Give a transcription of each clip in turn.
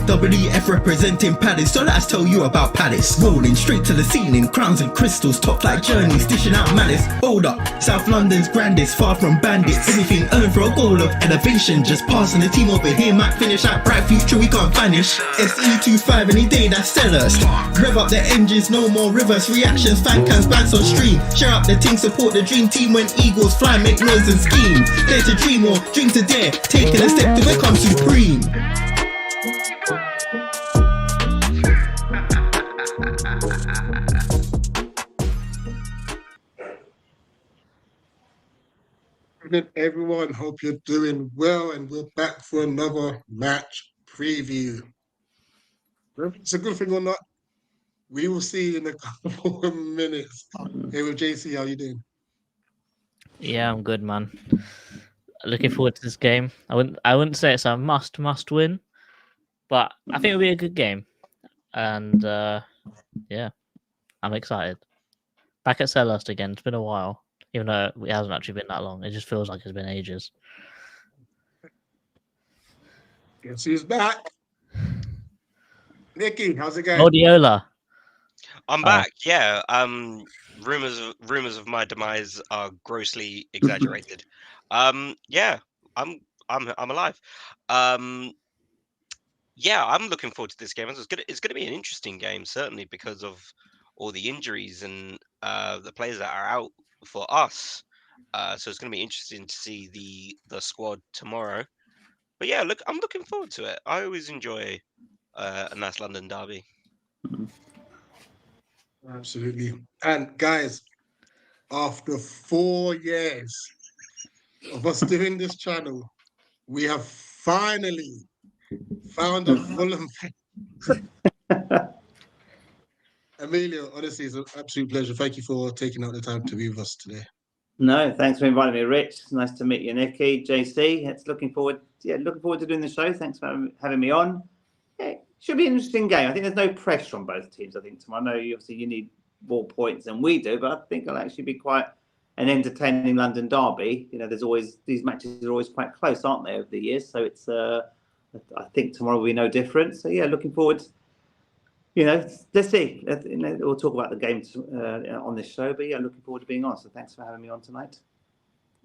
WF representing Palace, so let's tell you about Palace. Rolling straight to the ceiling, crowns and crystals, top like journeys, dishing out malice. Hold up, South London's grandest, far from bandits. Anything earned for a goal of elevation, just passing the team over here might finish out. Bright future we can't vanish. SE25 any day, that's sellers. Rev up the engines, no more reverse reactions. Fan cams, bands on stream. Share up the team, support the dream team when Eagles fly, make noise and scheme. Dare to dream or dream to dare, taking a step to become supreme. Everyone, hope you're doing well, and we're back for another match preview. Whether it's a good thing or not, we will see in a couple of minutes. Hey, with JC, how you doing? Yeah, I'm good, man. Looking forward to this game. I wouldn't say it's a must win, but I think it'll be a good game. And yeah, I'm excited. Back at Selhurst again. It's been a while, even though it hasn't actually been that long. It just feels like it's been ages. Guess who's back? Nicky, how's it going? Odiola. I'm back. Yeah. Rumors of my demise are grossly exaggerated. Yeah. I'm alive. Yeah, I'm looking forward to this game. It's gonna be an interesting game, certainly because of all the injuries and the players that are out for us. So it's gonna be interesting to see the squad tomorrow. But yeah, I'm looking forward to it. I always enjoy a nice London derby. Absolutely. And guys, after 4 years of us doing this channel, we have finally found a Fulham fan. Emilio, honestly, it's an absolute pleasure. Thank you for taking out the time to be with us today. No, thanks for inviting me, Rich. Nice to meet you, Nicky, JC. It's looking forward to doing the show. Thanks for having me on. Yeah, should be an interesting game. I think there's no pressure on both teams. I think tomorrow, I know you need more points than we do, but I think it'll actually be quite an entertaining London derby. You know, these matches are always quite close, aren't they, over the years? So it's I think tomorrow will be no different. So yeah, looking forward. You know, let's see. We'll talk about the game on this show, but yeah, looking forward to being on. So thanks for having me on tonight.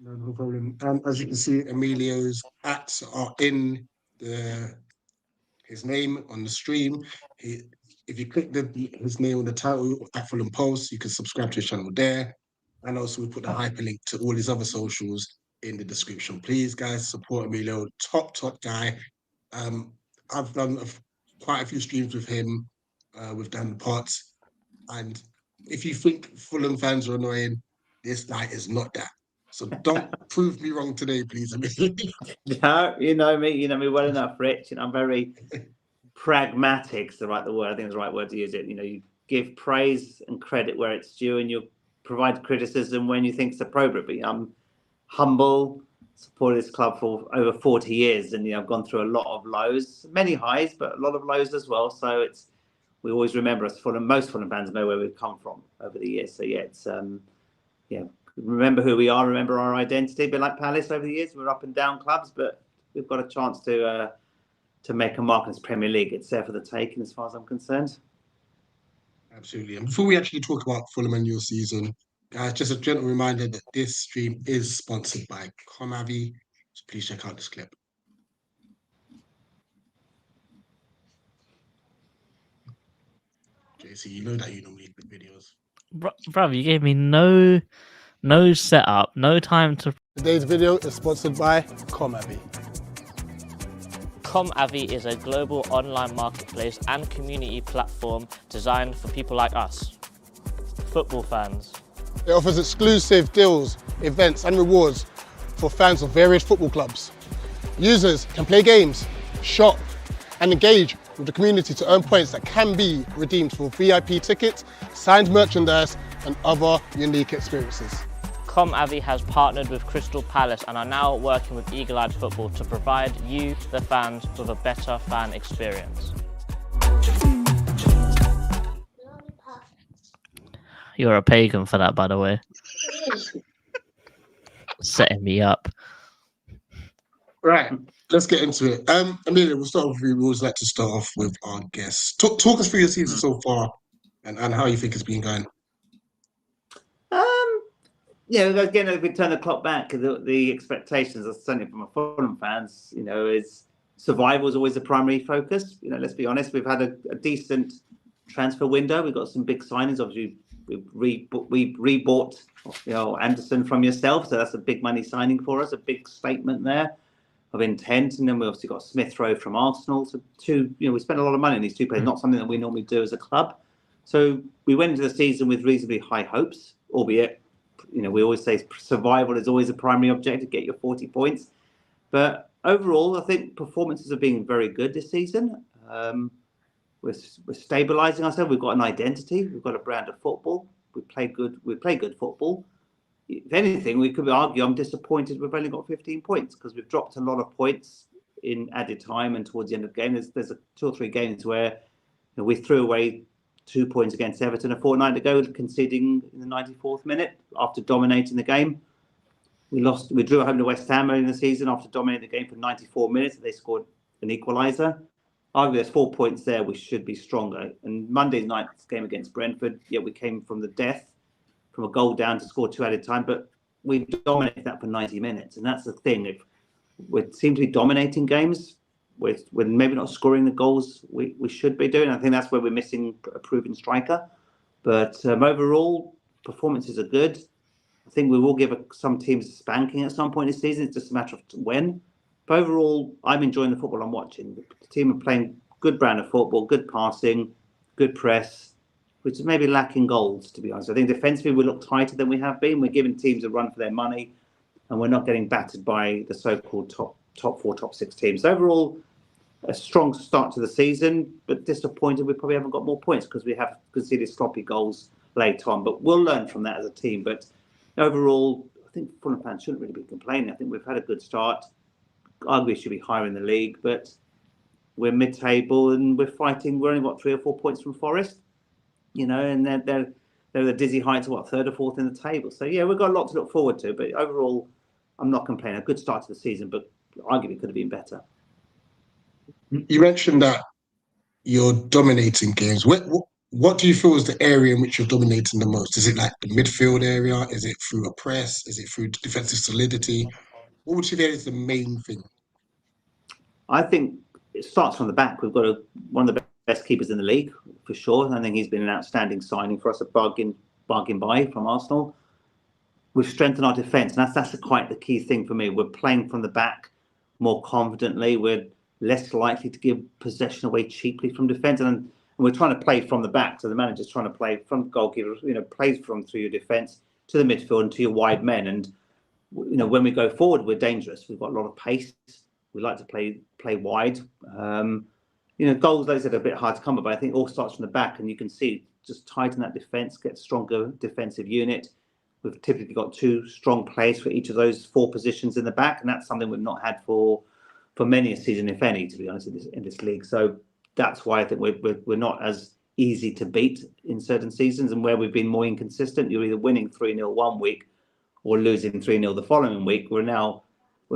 No problem. As you can see, Emilio's ats are in his name on the stream. If you click his name on the title at Fulham Post, you can subscribe to his channel there. And also we put the hyperlink to all his other socials in the description. Please, guys, support Emilio. Top guy. I've done quite a few streams with him. We've done pots, and if you think Fulham fans are annoying, this guy is not that. So don't prove me wrong today, please. No, you know me well enough, Rich. I'm very pragmatic. Is the word. I think it's the right word to use it. You give praise and credit where it's due, and you provide criticism when you think it's appropriate. But I'm humble, supported this club for over 40 years, and I've gone through a lot of lows, many highs, but a lot of lows as well. So we always remember us most Fulham fans know where we've come from over the years. So yeah, it's remember who we are, remember our identity. A bit like Palace over the years, we're up and down clubs, but we've got a chance to make a mark in this Premier League. It's there for the taking, as far as I'm concerned. Absolutely. And before we actually talk about Fulham and your season, guys, just a gentle reminder that this stream is sponsored by Comavi. So please check out this clip. JC, you know that you normally put videos. Bruv, you gave me no setup, no time to... Today's video is sponsored by Comavi. Comavi is a global online marketplace and community platform designed for people like us, football fans. It offers exclusive deals, events and rewards for fans of various football clubs. Users can play games, shop and engage with the community to earn points that can be redeemed for VIP tickets, signed merchandise and other unique experiences. Comavi has partnered with Crystal Palace and are now working with Eagle Eyed Football to provide you, the fans, with a better fan experience. You're a pagan for that, by the way. Setting me up. Right. let's get into it. Amelia, we'll start with you. We always like to start off with our guests. Talk us through your season so far and how you think it's been going. Yeah, again, if we turn the clock back, the expectations, certainly from a Fulham fans, is survival is always the primary focus. Let's be honest, we've had a decent transfer window. We've got some big signings. Obviously, we rebought, Andersen from yourself, so that's a big money signing for us, a big statement there of intent. And then we obviously got Smith Rowe from Arsenal. So we spent a lot of money on these two players, not something that we normally do as a club. So we went into the season with reasonably high hopes, albeit, we always say survival is always a primary objective, get your 40 points. But overall, I think performances have been very good this season. We're stabilising ourselves. We've got an identity. We've got a brand of football. We play good football. If anything, we could argue I'm disappointed we've only got 15 points because we've dropped a lot of points in added time and towards the end of the game. There's 2 or 3 games where we threw away 2 points against Everton a fortnight ago, conceding in the 94th minute after dominating the game. We drew at home to West Ham early in the season after dominating the game for 94 minutes. They scored an equaliser. Arguably, there's 4 points there. We should be stronger. And Monday night's game against Brentford, we came from the death, from a goal down to score 2 added time, but we dominated that for 90 minutes. And that's the thing. If we seem to be dominating games, we're maybe not scoring the goals we should be doing. I think that's where we're missing a proven striker. But overall, performances are good. I think we will give some teams a spanking at some point this season. It's just a matter of when. But overall, I'm enjoying the football I'm watching. The team are playing good brand of football, good passing, good press, which is maybe lacking goals, to be honest. I think defensively we look tighter than we have been. We're giving teams a run for their money, and we're not getting battered by the so-called top 4, top 6 teams. So overall, a strong start to the season, but disappointed we probably haven't got more points because we have conceded sloppy goals late on. But we'll learn from that as a team. But overall, I think Fulham fans shouldn't really be complaining. I think we've had a good start. Arguably, we should be higher in the league, but we're mid-table and we're fighting. We're only 3 or 4 points from Forest, and they're the dizzy heights of 3rd or 4th in the table. So we've got a lot to look forward to. But overall, I'm not complaining. A good start to the season, but arguably could have been better. You mentioned that you're dominating games. What do you feel is the area in which you're dominating the most? Is it like the midfield area? Is it through a press? Is it through defensive solidity? What would you say is the main thing? I think it starts from the back. We've got one of the best keepers in the league, for sure. I think he's been an outstanding signing for us, a bargain buy from Arsenal. We've strengthened our defence, and that's quite the key thing for me. We're playing from the back more confidently. We're less likely to give possession away cheaply from defence, and we're trying to play from the back. So the manager's trying to play from the goalkeeper, plays from through your defence to the midfield and to your wide men. And when we go forward, we're dangerous. We've got a lot of pace. We like to play wide. Goals, like I said, are a bit hard to come by, but I think it all starts from the back, and you can see just tighten that defence, get stronger defensive unit. We've typically got 2 strong players for each of those 4 positions in the back, and that's something we've not had for many a season, if any, to be honest, in this league. So that's why I think we're not as easy to beat in certain seasons, and where we've been more inconsistent. You're either winning 3-0 one week or losing 3-0 the following week. We're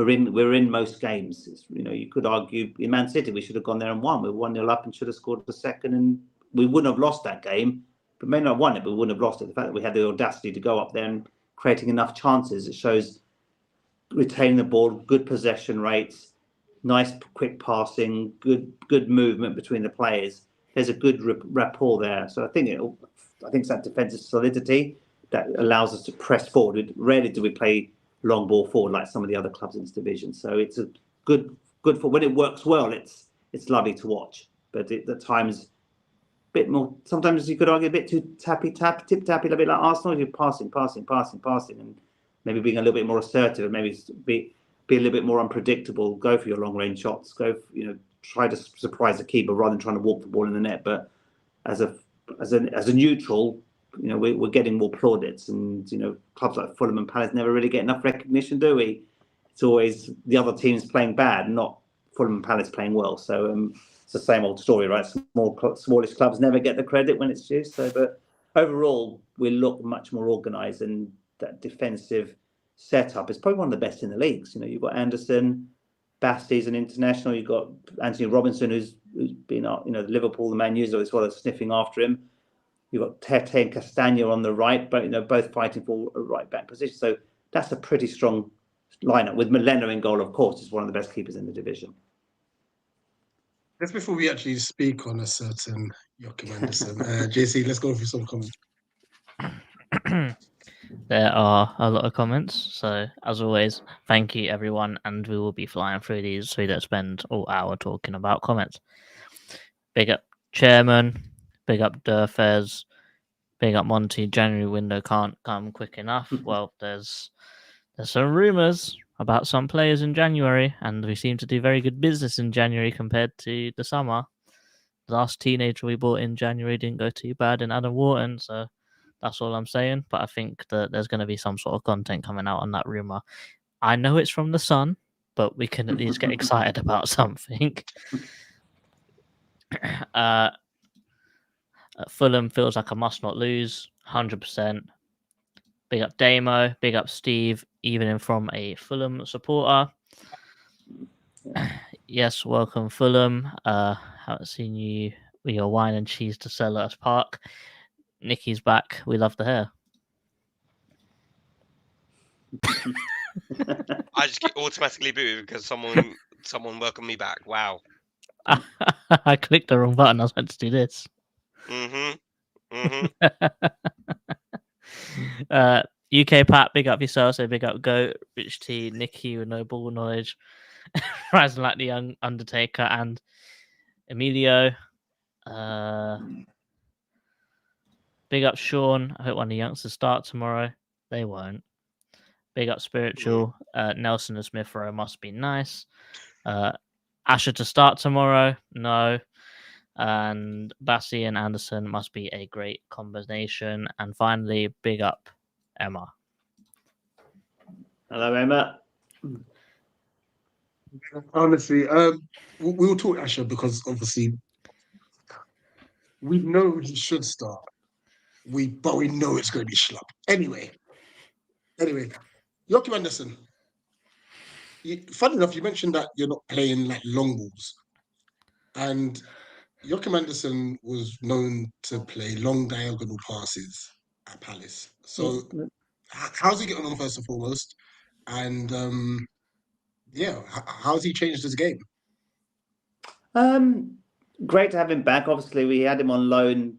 in most games. You could argue in Man City we should have gone there and won. We were 1-0 up and should have scored the second, and we wouldn't have lost that game. But may not have won it, but we wouldn't have lost it. The fact that we had the audacity to go up there and creating enough chances, it shows retaining the ball, good possession rates, nice quick passing, good movement between the players. There's a good rapport there. So I think it's that defensive solidity that allows us to press forward. Rarely do we play long ball forward like some of the other clubs in this division. So it's a good for when it works well. It's lovely to watch, but at times a bit more. Sometimes you could argue a bit too tip tappy, a bit like Arsenal. You're passing, and maybe being a little bit more assertive, and maybe be a little bit more unpredictable. Go for your long range shots. Try to surprise the keeper rather than trying to walk the ball in the net. But as a neutral, we're getting more plaudits, and clubs like Fulham and Palace never really get enough recognition, do we? It's always the other teams playing bad, not Fulham and Palace playing well. So it's the same old story, right? Smallish clubs never get the credit when it's due. So, but overall, we look much more organised, and that defensive setup is probably one of the best in the leagues. You've got Andersen, Basti's an international. You've got Anthony Robinson, who's been, Liverpool, the Man U's as well as sniffing after him. You've got Tete and Castagna on the right, but both fighting for a right back position. So that's a pretty strong lineup with Milena in goal. Of course, is one of the best keepers in the division. Just before we actually speak on a certain Joachim Andersen, JC, let's go through some comments. There are a lot of comments, so as always, thank you everyone, and we will be flying through these so we don't spend all hour talking about comments. Big up Chairman, big up Durfez, big up Monty. January window can't come quick enough. Well, there's some rumours about some players in January, and we seem to do very good business in January compared to the summer. The last teenager we bought in January didn't go too bad in Adam Wharton, so that's all I'm saying. But I think that there's going to be some sort of content coming out on that rumour. I know it's from the Sun, but we can at least get excited about something. Fulham feels like a must not lose, 100%. Big up Damo, big up Steve, even in from a Fulham supporter. Yes, welcome Fulham. Haven't seen you with your wine and cheese to Selhurst Park. Nikki's back. We love the hair. I just get automatically booted because someone welcomed me back. Wow. I clicked the wrong button. I was meant to do this. UK Pat, big up yourself. So big up Goat, Rich T, Nikki with no ball knowledge, rising like the young Undertaker, and Emilio. Big up Sean. I hope one of the youngsters start tomorrow. They won't. Big up Spiritual. Nelson and Smith Rowe must be nice. Asher to start tomorrow. No. And Bassi and Anderson must be a great combination. And finally, big up Emma. Hello, Emma. Honestly, we'll talk Asher because obviously we know he should start. But we know it's going to be schlup. Anyway, Joachim Andersen. Funny enough, you mentioned that you're not playing like long balls, and Joachim Andersen was known to play long diagonal passes at Palace. So, how's he getting on first and foremost? And how's he changed his game? Great to have him back. Obviously, we had him on loan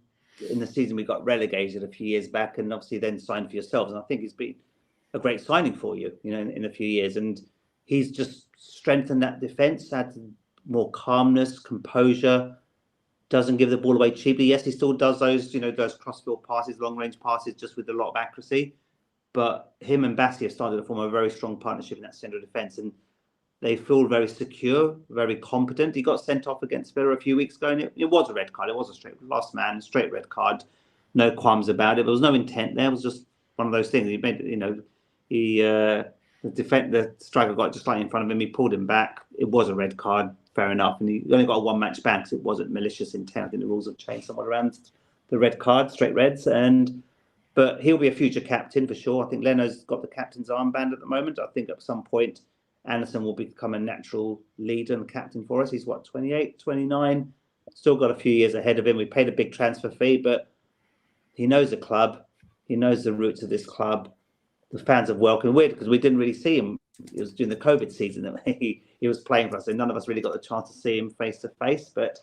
in the season we got relegated a few years back, and obviously then signed for yourselves. And I think he's been a great signing for you, in a few years. And he's just strengthened that defence, had more calmness, composure, doesn't give the ball away cheaply. Yes, he still does those crossfield passes, long-range passes, just with a lot of accuracy. But him and Bassi have started to form a very strong partnership in that centre of defence, and they feel very secure, very competent. He got sent off against Villa a few weeks ago, and it was a red card. It was a straight red card. No qualms about it. There was no intent there. It was just one of those things. He made, the striker got just slightly in front of him. He pulled him back. It was a red card, fair enough. And he only got a one-match ban because it wasn't malicious intent. I think the rules have changed somewhat around the red card, straight reds. But he'll be a future captain for sure. I think Leno's got the captain's armband at the moment. I think at some point Andersen will become a natural leader and captain for us. He's 28, 29, still got a few years ahead of him. We paid a big transfer fee, but he knows the club. He knows the roots of this club. The fans have welcomed him. Because we didn't really see him. It was during the COVID season that he was playing for us, and none of us really got the chance to see him face to face. But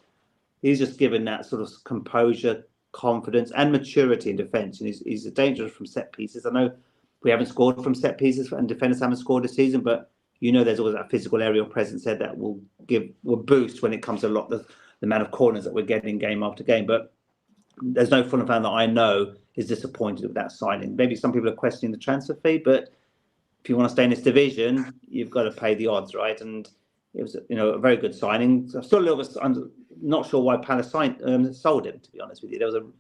he's just given that sort of composure, confidence, and maturity in defence. And he's dangerous from set pieces. I know we haven't scored from set pieces, and defenders haven't scored this season, but there's always that physical aerial presence there that will boost when it comes to the amount of corners that we're getting game after game. But there's no Fulham fan that I know is disappointed with that signing. Maybe some people are questioning the transfer fee, but if you want to stay in this division, you've got to pay the odds, right? And it was, a very good signing. I'm still a little bit not sure why Palace sold him, to be honest with you.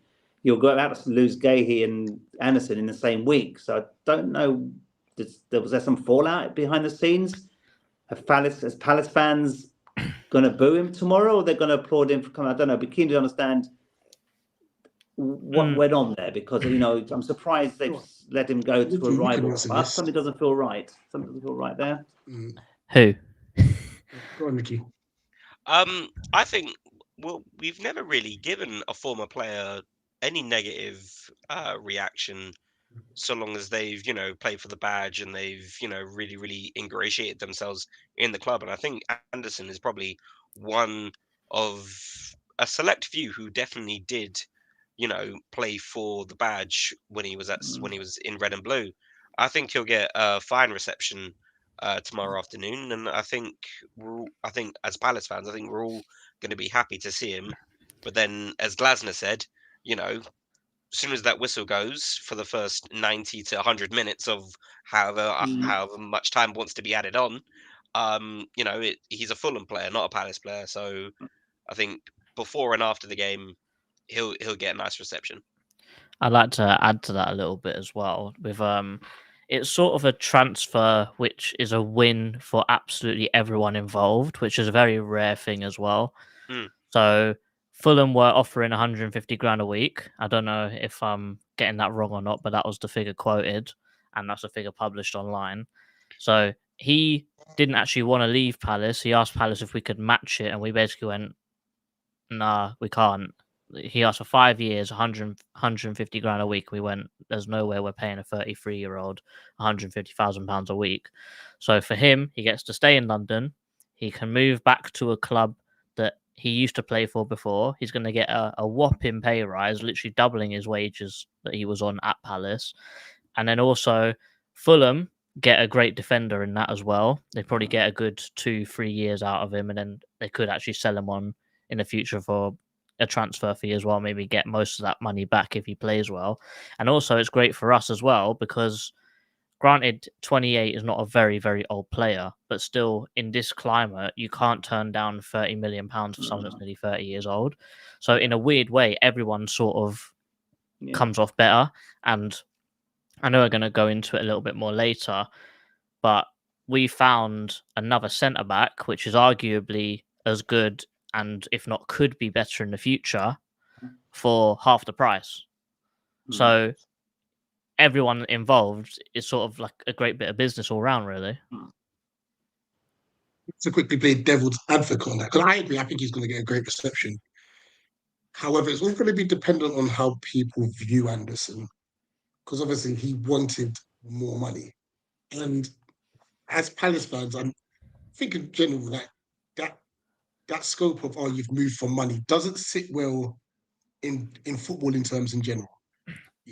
You'll go out to lose Gahey and Andersen in the same week. So I don't know, was there some fallout behind the scenes? Are Palace fans going to boo him tomorrow, or they're going to applaud him for coming? I don't know. I'd be keen to understand what went on there, because I'm surprised they've let him go to a rival club. Something doesn't feel right. Something doesn't feel right there. Who? Go on, Nicky. I think we've never really given a former player any negative reaction, so long as they've played for the badge and they've really really ingratiated themselves in the club. And I think Anderson is probably one of a select few who definitely did play for the badge when he was in red and blue. I think he'll get a fine reception tomorrow afternoon, and I think as Palace fans, I think we're all going to be happy to see him. But then, as Glasner said, as soon as that whistle goes for the first 90 to 100 minutes of however much time wants to be added on, he's a Fulham player, not a Palace player. So I think before and after the game, he'll get a nice reception. I'd like to add to that a little bit as well. With it's sort of a transfer which is a win for absolutely everyone involved, which is a very rare thing as well. Mm. So Fulham were offering 150 grand a week. I don't know if I'm getting that wrong or not, but that was the figure quoted, and that's the figure published online. So he didn't actually want to leave Palace. He asked Palace if we could match it, and we basically went, "Nah, we can't." He asked for 5 years, 150 grand a week. We went, there's no way we're paying a 33-year-old £150,000 a week. So for him, he gets to stay in London. He can move back to a club that he used to play for before. He's going to get a whopping pay rise, literally doubling his wages that he was on at Palace. And then also Fulham get a great defender in that as well. They probably get a good 2-3 years out of him, and then they could actually sell him on in the future for a transfer fee as well, maybe get most of that money back if he plays well. And also it's great for us as well, because granted 28 is not a very, very old player, but still in this climate, you can't turn down £30 million for someone that's nearly 30 years old. So in a weird way, everyone sort of comes off better. And I know we're going to go into it a little bit more later, but we found another centre-back, which is arguably as good and if not could be better in the future for half the price. So everyone involved is sort of like a great bit of business all round, really. To quickly play devil's advocate on that, because I agree, I think he's going to get a great reception. However, it's all going to be dependent on how people view Anderson, because obviously he wanted more money. And as Palace fans, I think in general that scope of you've moved for money doesn't sit well in footballing terms in general.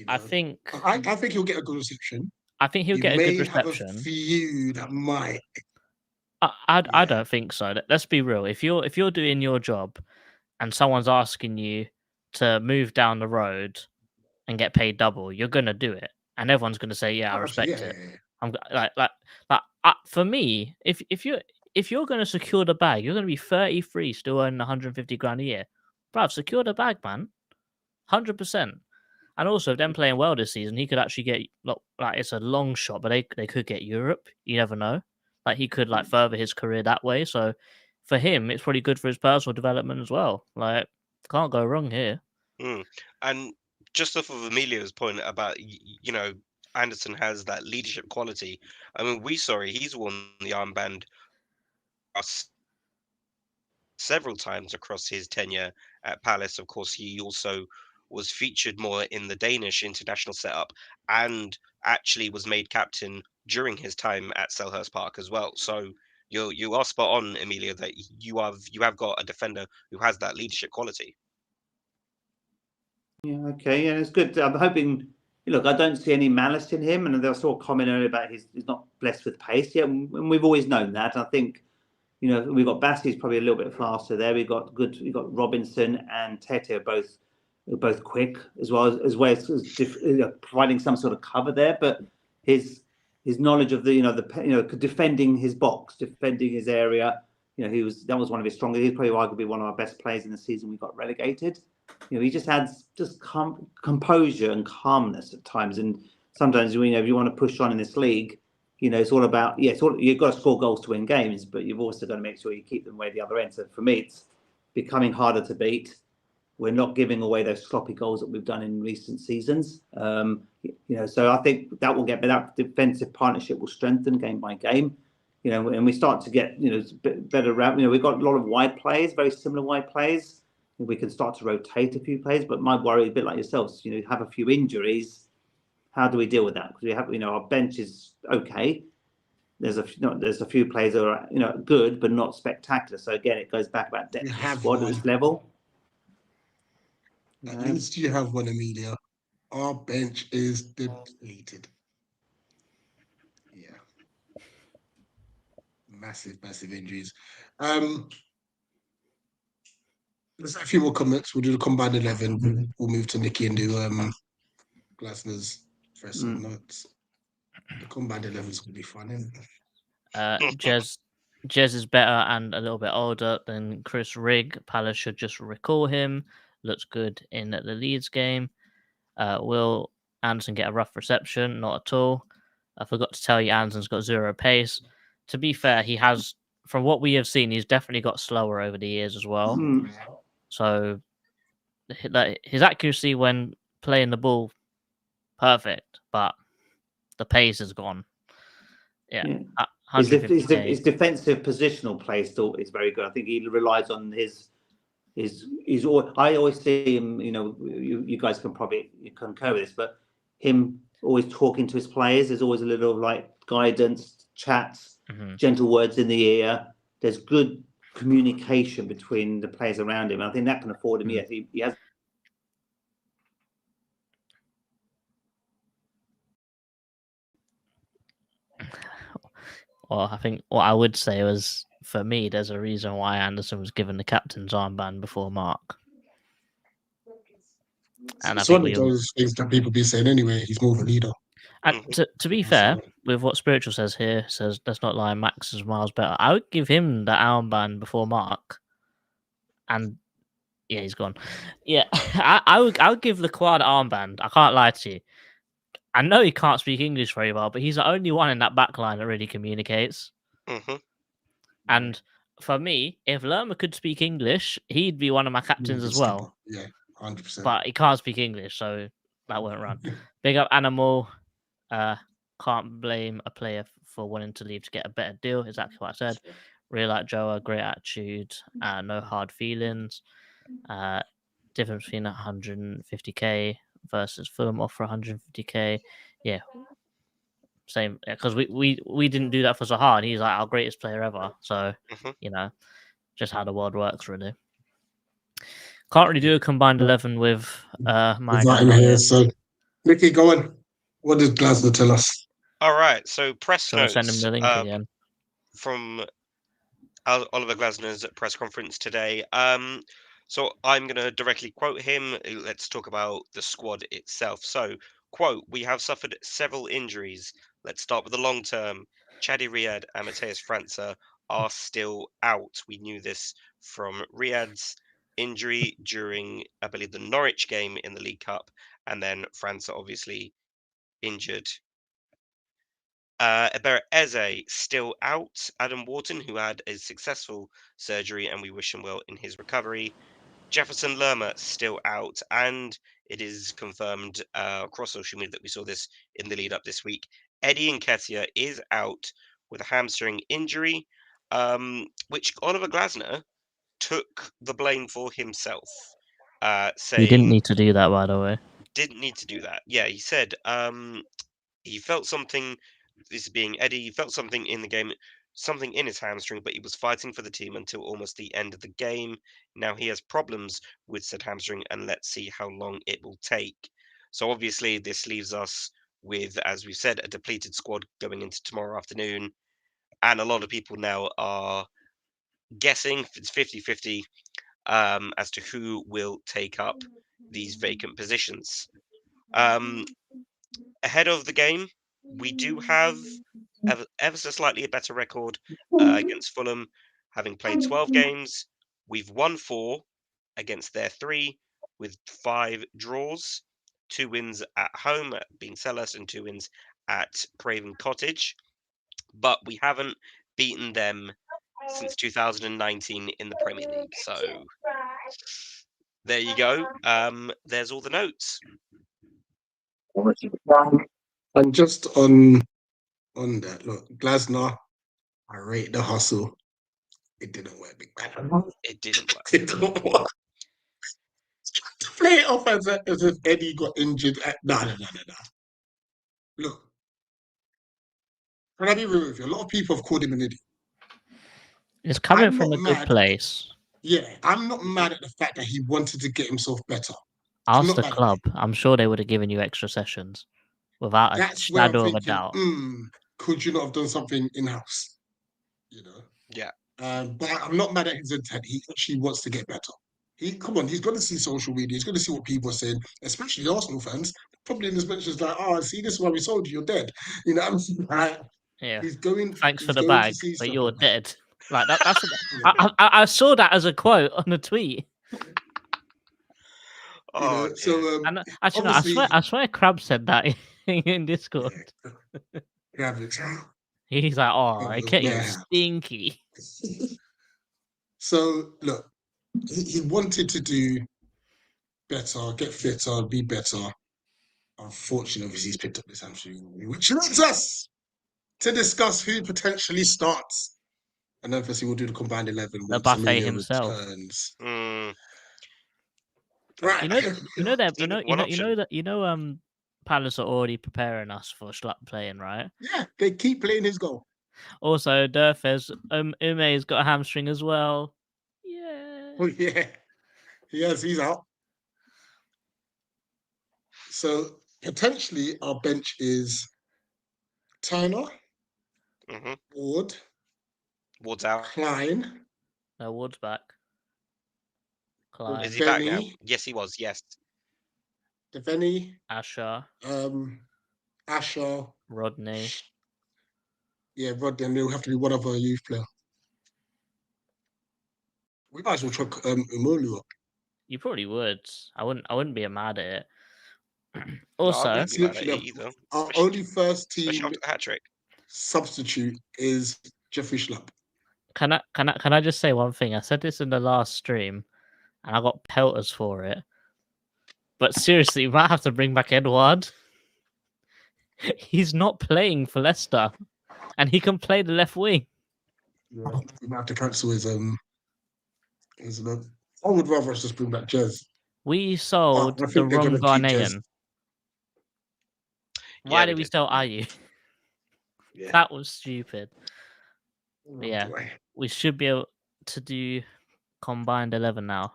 I think I think he'll get a good reception. I think he'll get a good reception. Have a few that might. I don't think so. Let's be real. If you're doing your job and someone's asking you to move down the road and get paid double, you're gonna do it, and everyone's gonna say, "Yeah, I respect it." I'm like for me, if you're gonna secure the bag, you're gonna be 33, still earning 150 grand a year. Bruv, secure the bag, man, 100%. And also, them playing well this season, he could actually get like it's a long shot, but they could get Europe. You never know. Like he could like further his career that way. So for him, it's probably good for his personal development as well. Like can't go wrong here. And just off of Emilio's point about Anderson has that leadership quality. I mean, he's worn the armband several times across his tenure at Palace. Of course, he also was featured more in the Danish international setup and actually was made captain during his time at Selhurst Park as well. So you are spot on, Emilio, that you have got a defender who has that leadership quality. Yeah, okay, yeah, it's good. I'm hoping. Look, I don't see any malice in him, and there was sort of comment earlier about he's not blessed with pace. Yeah, and we've always known that. I think, we've got Bassey's probably a little bit faster there. We've got Robinson and Tete both quick as well as providing some sort of cover there. But his knowledge of the defending his box, defending his area, that was one of his strongest. He's probably arguably one of our best players in the season. We got relegated. He just has composure and calmness at times, and sometimes if you want to push on in this league, it's all about you've got to score goals to win games, but you've also got to make sure you keep them away the other end. So for me, it's becoming harder to beat. We're not giving away those sloppy goals that we've done in recent seasons. So I think that will that defensive partnership will strengthen game by game. and we start to get better around. We've got a lot of wide players, very similar wide players. We can start to rotate a few players, but my worry, a bit like yourselves, have a few injuries. How do we deal with that? Because we have, our bench is okay. There's a few players that are good but not spectacular. So again, it goes back about depth of squad at this level. At least you have one, Amelia. Our bench is depleted. Yeah. Massive injuries. There's a few more comments. We'll do the combined 11. We'll move to Nikki and do Glasner's first notes. The combined 11 is going to be fun, isn't it? Jez is better and a little bit older than Chris Rigg. Palace should just recall him. Looks good in the Leeds game. Will Andersen get a rough reception? Not at all. I forgot to tell you, Andersen's got 0 pace. To be fair, he has, from what we have seen, he's definitely got slower over the years as well. So his accuracy when playing the ball, perfect, but the pace is gone. Yeah. His defensive positional play still is very good. I think he relies on his. I always see him. You guys can probably concur with this, but him always talking to his players. There's always a little like guidance, chats, gentle words in the ear. There's good communication between the players around him. And I think that can afford him. Yes, he has. Well, I think what I would say was, for me, there's a reason why Andersen was given the captain's armband before Mark. And it's one of those things that people be saying anyway. He's more of a leader. And to be fair, with what Spiritual says here, says let's not lie, Max is miles better. I would give him the armband before Mark. And yeah, he's gone. Yeah, I would give the quad armband. I can't lie to you. I know he can't speak English very well, but he's the only one in that back line that really communicates. And for me, if Lerma could speak English, he'd be one of my captains as well. Yeah, 100%. But he can't speak English, so that won't run. Big up Animal. Can't blame a player for wanting to leave to get a better deal. Exactly what I said. Really like Joa, great attitude, no hard feelings. Difference between 150k versus Fulham offer 150k. Yeah, same. Because we didn't do that for Zaha, and he's like our greatest player ever. So just how the world works, really. Can't really do a combined 11 with my guy here. So, Nicky, go on. What did Glasner tell us? All right. So press notes. Send him the link again from Oliver Glasner's press conference today. So I'm going to directly quote him. Let's talk about the squad itself. So, quote, "We have suffered several injuries. Let's start with the long term. Chadi Riyad and Mateus França are still out. We knew this from Riyad's injury during, I believe, the Norwich game in the League Cup, and then França obviously injured. Ebere Eze still out. Adam Wharton, who had a successful surgery, and we wish him well in his recovery. Jefferson Lerma still out, and it is confirmed across social media that we saw this in the lead up this week. Eddie Nketiah is out with a hamstring injury, which Oliver Glasner took the blame for himself, saying he didn't need to do that, by the way. Didn't need to do that. Yeah, he said he felt something. This being Eddie, he felt something in the game, something in his hamstring, but he was fighting for the team until almost the end of the game. Now he has problems with said hamstring, and let's see how long it will take. So obviously this leaves us with, as we said, a depleted squad going into tomorrow afternoon. And a lot of people now are guessing, it's 50-50, as to who will take up these vacant positions. Ahead of the game, we do have ever so slightly a better record against Fulham, having played 12 games. We've won 4 against their 3, with 5 draws, 2 wins at home at Beansellas and 2 wins at Craven Cottage. But we haven't beaten them since 2019 in the Premier League. So there you go. There's all the notes. And just on that, look, Glasner, I rate the hustle. It didn't work, big man. It didn't work. It didn't work. To play it off as if Eddie got injured. No. Look, can I be real with you? A lot of people have called him an idiot. It's coming I'm from not a good mad. place. Yeah, I'm not mad at the fact that he wanted to get himself better. Ask not the mad at club. I'm sure they would have given you extra sessions without a That's where I'm shadow of a thinking, doubt. could you not have done something in-house? You know? Yeah. But I'm not mad at his intent. He actually wants to get better. He's got to see social media. He's got to see what people are saying, especially Arsenal fans. Probably in his mentions like, "Oh, see, this is why we sold you. You're dead." You know, I'm like, Yeah. he's going. Thanks he's for the going to bag, see but stuff you're like that. dead. Like that. That's. Yeah. I saw that as a quote on a tweet. Oh, So And actually, no, obviously, I swear, Crab said that in Discord. yeah, He's like, "Oh, I get you, yeah. stinky." So look, he wanted to do better, get fitter, be better. Unfortunately, obviously, he's picked up this hamstring injury, which leads us to discuss who potentially starts. And then firstly, we'll do the combined 11 The once buffet Emilio himself. returns. Mm. Right. You know that. There's only one option. Palace are already preparing us for Schlupp playing, right? Yeah, they keep playing his goal. Also, Durfez, Ume's got a hamstring as well. Yeah. Oh, yeah. Yes, he's out. So potentially our bench is Turner, Mm-hmm. Ward, Ward's out. Klein, No, Ward's back. Klein, Is he back now? Devaney, Yes, he was. Yes. Devaney, Asher, Asher, Rodney. yeah, Rod, then there'll have to be one other youth player. We might as well chuck Umolu up. You probably would. I wouldn't be mad at it. No, I Also, wouldn't be mad at it literally either. Our Especially- only first especially team after the hat trick. substitute is Jeffrey Schlupp. can I just say one thing? I said this in the last stream, and I got pelters for it. But seriously, we might have to bring back Edouard. He's not playing for Leicester, and he can play the left wing. Yeah, we might have to cancel his I would rather us just bring back Jez. We sold I the think they're wrong gonna keep Jez. Ghanaian. Why Yeah, did we sell Ayu? Yeah. That was stupid. Oh, Yeah. boy. We should be able to do combined 11 now.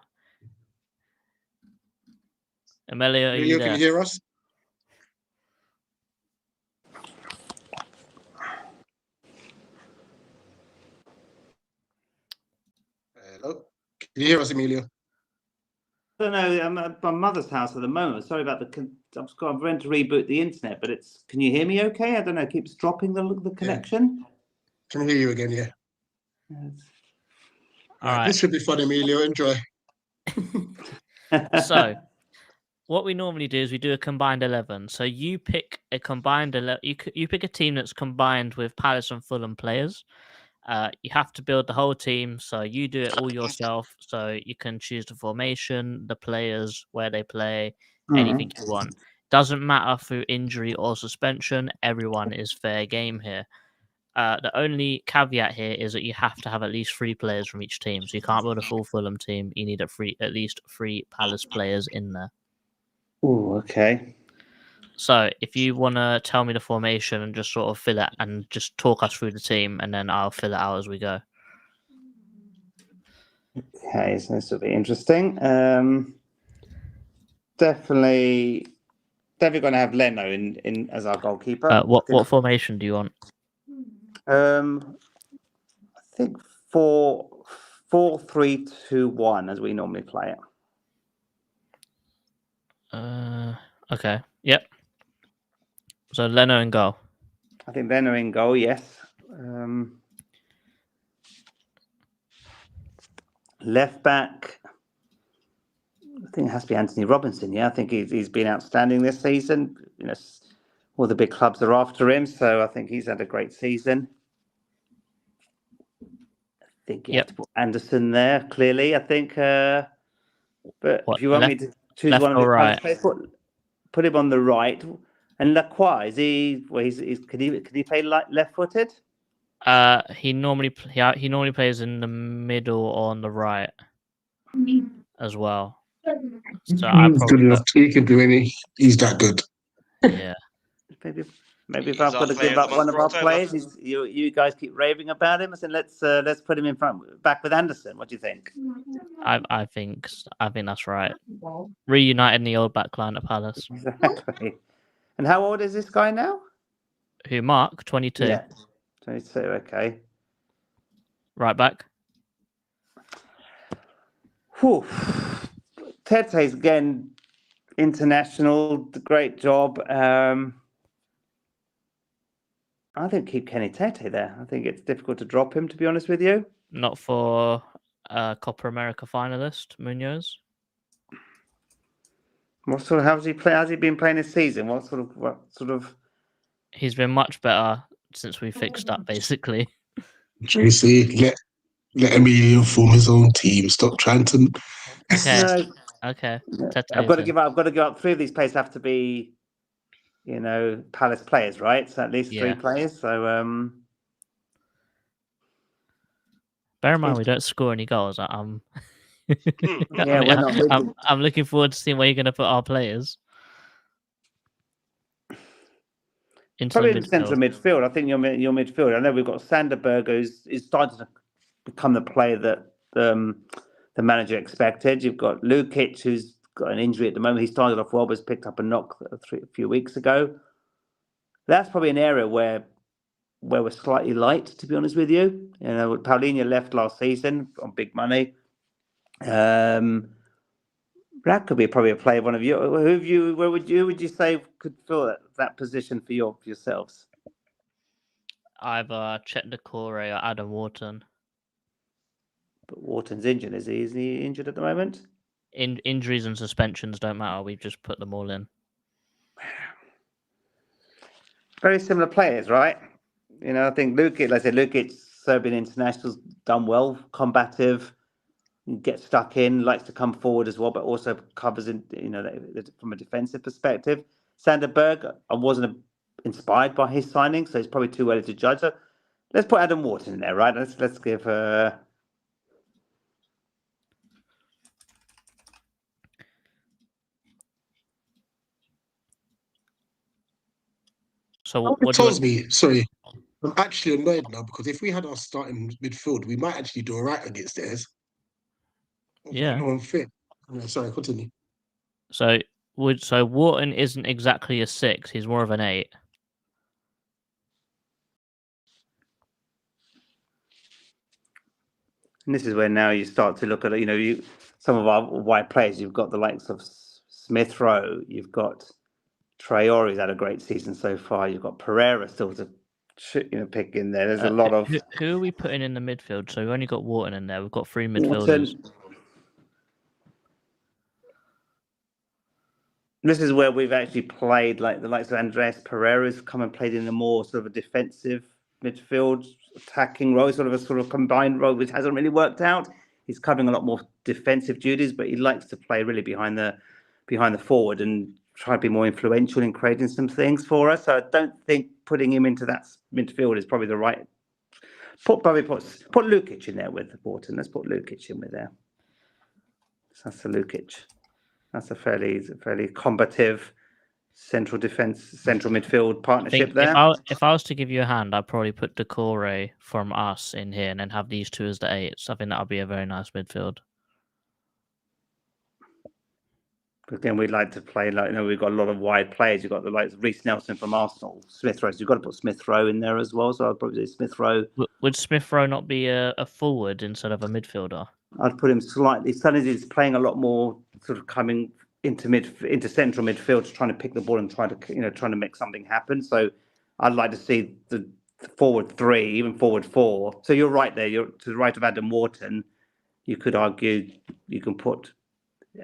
Emilio, are you Emilio, can there? you hear us? Hello? Can you hear us, Emilio? I don't know. I'm at my mother's house at the moment. Sorry about I'm going to reboot the internet, but it's. Can you hear me? Okay. I don't know. It keeps dropping the connection. Can hear you again, yeah. Yes. All right. This should be fun, Emilio. Enjoy. So, what we normally do is we do a combined 11. So you pick a combined 11. You pick a team that's combined with Palace and Fulham players. You have to build the whole team, so you do it all yourself. So you can choose the formation, the players, where they play, anything you want. Doesn't matter through injury or suspension. Everyone is fair game here. The only caveat here is that you have to have at least 3 players from each team. So you can't build a full Fulham team. You need at least 3 Palace players in there. Oh, okay. So if you want to tell me the formation and just sort of fill it and just talk us through the team, and then I'll fill it out as we go. Okay, so this will be interesting. Definitely going to have Leno in as our goalkeeper. What formation do you want? I think 4-3-2-1 as we normally play it. Okay. Yep. So Leno in goal. I think Leno in goal, yes. Left back, I think it has to be Anthony Robinson. Yeah, I think he's been outstanding this season. You know, all the big clubs are after him, so I think he's had a great season. I think you have to put Andersen there, clearly, I think. But if you want me to choose one of the players, put him on the right. And Lacroix, is he? Well, can he play left-footed? He normally plays in the middle or on the right as well. So I He's good probably enough. He can do any. He's that good. yeah. Maybe if He's I've our got to player give of the up month one of for our October. players, you guys keep raving about him. I said let's put him in front, back with Andersen. What do you think? I think that's right. Reuniting the old back line at Palace. Exactly. And how old is this guy now? Who Mark 22. Yeah, 22. Okay. Right back. Whew. Tete's again international. Great job. I think keep Kenny Tete there. I think it's difficult to drop him, to be honest with you. Not for Copa America finalist Munoz. What sort of how's he play? How's he been playing this season? What sort of? He's been much better since we fixed up, basically. JC, let Emilio form his own team. Stop trying to. Okay. No, Okay. I've got to give up. 3 of these players have to be, Palace players, right? So at least 3 Yeah. players. So Bear in mind we don't score any goals. yeah, we're not really. I'm looking forward to seeing where you're going to put our players. Into Probably the in the centre of midfield. midfield. I think your midfield. I know we've got Sanderberg who's starting to become the player that the manager expected. You've got Lukic who's got an injury at the moment. He started off well, but has picked up a knock a few weeks ago. That's probably an area where we're slightly light, to be honest with you. Paulinho left last season on big money. That could be probably a player. One of you. Who would you say could fill that position for yourselves? Either Chet Decore or Adam Wharton. But Wharton's injured. Is he? Is he injured at the moment? Injuries and suspensions don't matter. We've just put them all in. Very similar players, right? I think Lukic, like I said, Lukic, Serbian internationals, done well, combative, gets stuck in, likes to come forward as well, but also covers in, from a defensive perspective. Sanderberg, I wasn't inspired by his signing, so it's probably too early to judge. So let's put Adam Wharton in there, right? Let's give. So What tells me, sorry, I'm actually annoyed now because if we had our starting midfield, we might actually do all right against theirs. Yeah. No one fit. Sorry, continue. So Wharton isn't exactly a 6. He's more of an 8. And this is where now you start to look at, some of our wide players. You've got the likes of Smith Rowe. You've got Traore's had a great season so far. You've got Pereira still to pick in there. There's a lot of. Who are we putting in the midfield? So we've only got Wharton in there. We've got 3 midfielders. Wharton. This is where we've actually played, like the likes of Andreas Pereira's come and played in a more sort of a defensive midfield attacking role, sort of combined role, which hasn't really worked out. He's covering a lot more defensive duties, but he likes to play really behind the forward and try to be more influential in creating some things for us. So I don't think putting him into that midfield is probably the right. Put Lukic in there with Wharton. Let's put Lukic in with there. So that's the Lukic. That's a fairly combative central midfield partnership there. If I was to give you a hand, I'd probably put Decore from us in here and then have these 2 as the 8s. I think that would be a very nice midfield. But again, we'd like to play we've got a lot of wide players. You've got the likes of Reece Nelson from Arsenal, Smith Rowe. So you've got to put Smith Rowe in there as well. So I'd probably say Smith Rowe. Would Smith Rowe not be a forward instead of a midfielder? I'd put him slightly. Suddenly he's playing a lot more, sort of coming into central midfield, trying to pick the ball and trying to make something happen. So I'd like to see the forward 3, even forward 4. So you're right there. You're to the right of Adam Wharton. You could argue you can put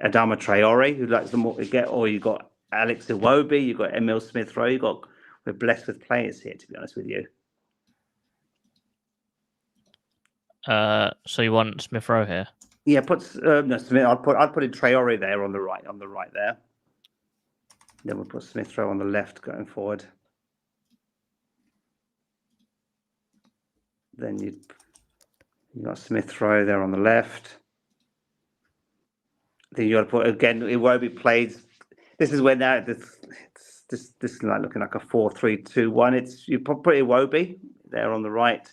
Adama Traore, who likes the more to get, or you got Alex Iwobi, you got Emil Smith Rowe. We're blessed with players here, to be honest with you. So you want Smith Rowe here? Yeah, Smith. I'd put in Traore there on the right there. Then we'll put Smith Rowe on the left going forward. Then you got Smith Rowe there on the left. Then you got to put again. Iwobi plays. This is where now this is like looking like a 4-3-2-1. It's you put Iwobi there on the right.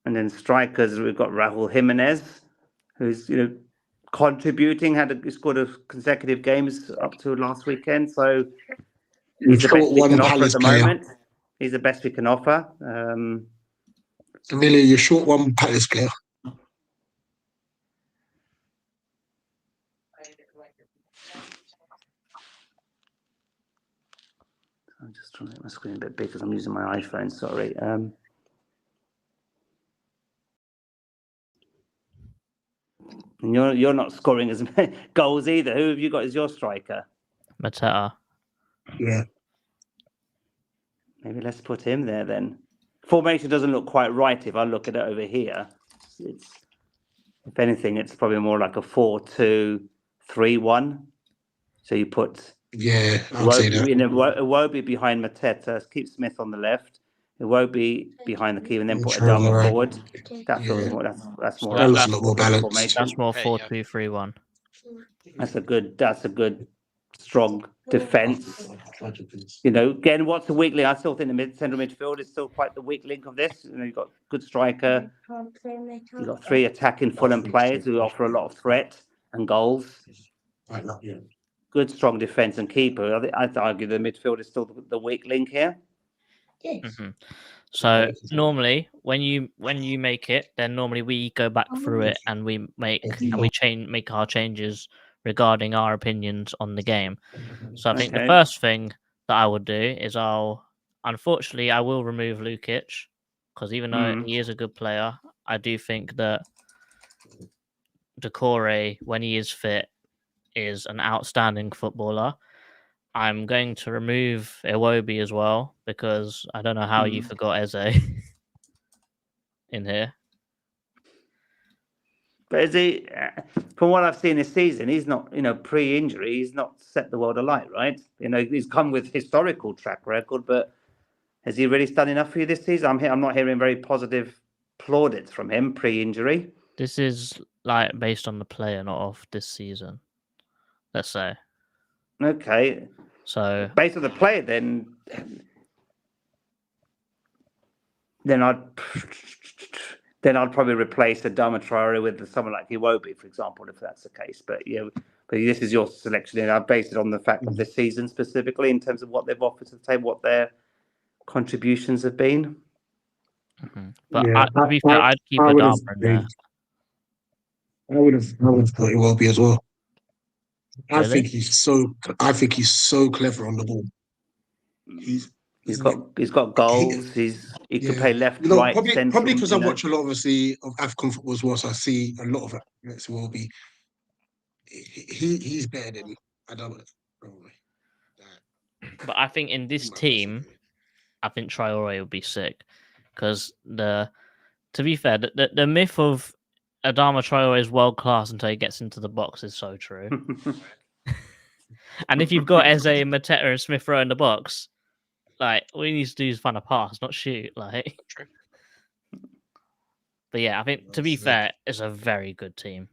And then strikers, we've got Raúl Jiménez, who's contributing. He scored a consecutive games up to last weekend, so he's the best we can offer at the moment. He's the best we can offer. Amelia, you're short one Palace player. I'm just trying to make my screen a bit big because I'm using my iPhone. Sorry. And you're not scoring as many goals either. Who have you got as your striker? Mateta. Yeah. Maybe let's put him there then. Formation doesn't look quite right if I look at it over here. It's if anything, it's probably more like a 4-2-3-1. So you put Iwobi behind Mateta, keep Smith on the left. Iwobi behind the keeper, and then put Adama forward. That feels more. That's more. That's a lot more balanced. That's more 4-2-3-1. That's a good, strong defence. Again, what's the weak link? I still think the central midfield is still quite the weak link of this. You've got good striker. You've got 3 attacking Fulham players who offer a lot of threat and goals. Good, strong defence and keeper. I'd argue the midfield is still the weak link here. Mm-hmm. So normally, when you make it, then normally we go back through it and we make our changes regarding our opinions on the game. So I think the first thing that I would do is unfortunately I will remove Lukic, because even though he is a good player, I do think that Decore, when he is fit, is an outstanding footballer. I'm going to remove Iwobi as well, because I don't know how you forgot Eze in here. But is he, from what I've seen this season, he's not, pre-injury, he's not set the world alight, right? He's come with historical track record, but has he really done enough for you this season? I'm not hearing very positive plaudits from him pre-injury. This is like based on the player, not off this season, let's say. Okay. So based on the player, then I'd probably replace Adama Traore with someone like Iwobi, for example, if that's the case. But this is your selection, and I've based it on the fact of this season specifically in terms of what they've offered to the table, what their contributions have been. Mm-hmm. But to be fair, I'd keep Adama in there. I would have thought Iwobi as well. Really? I think he's so clever on the ball. He's got goals. He can play left, right, central. Probably because I watch a lot, obviously, of African football as well, so I see a lot of it. Iwobi. He's better than Adama, probably. But I think in this team, I think Traore would be sick, because to be fair, the myth of Adama Traore is world class until he gets into the box is so true. And if you've got Eze, Mateta, and Smith Rowe in the box, like, all you need to do is find a pass, not shoot. Like, true. But yeah, I think to be fair, it's a very good team.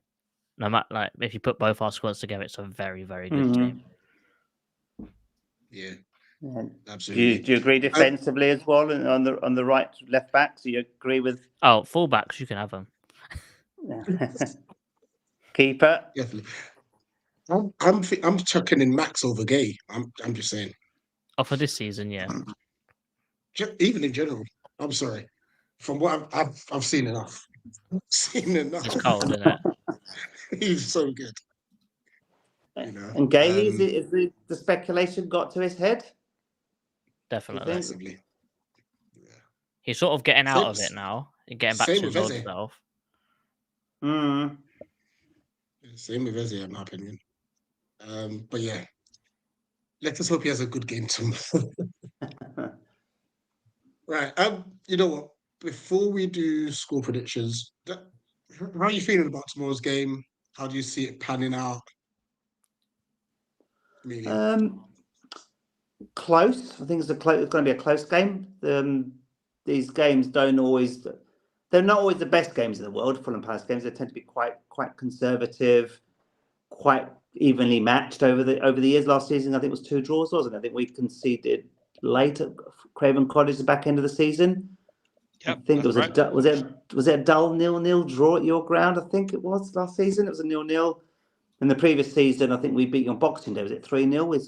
No matter, like, if you put both our squads together, it's a very, very good team. Yeah, yeah. Absolutely. Do you agree defensively as well on the right left back? So you agree with? Oh, fullbacks, you can have them. Keeper. Definitely. I'm chucking in Max over Gay. I'm just saying. Oh, for this season, yeah. Even in general. I'm sorry. From what I've seen enough. It's cold, isn't it? He's so good. And Gay, is the speculation got to his head? Definitely. Yeah. He's sort of getting out of it now and getting back to his old self. Same with Eze, in my opinion. But yeah, let us hope he has a good game tomorrow. Right. You know what? Before we do score predictions, how are you feeling about tomorrow's game? How do you see it panning out? close. I think it's going to be a close game. These games don't always. They're not always the best games in the world. Fulham Palace games. They tend to be quite conservative, quite evenly matched over the years. Last season, I think it was 2 draws, wasn't it? I think we conceded late at Craven Cottage, the back end of the season. Yep, I think it was right. was it a dull 0-0 draw at your ground? I think it was last season. It was a 0-0. In the previous season, I think we beat you on Boxing Day. Was it 3-0? We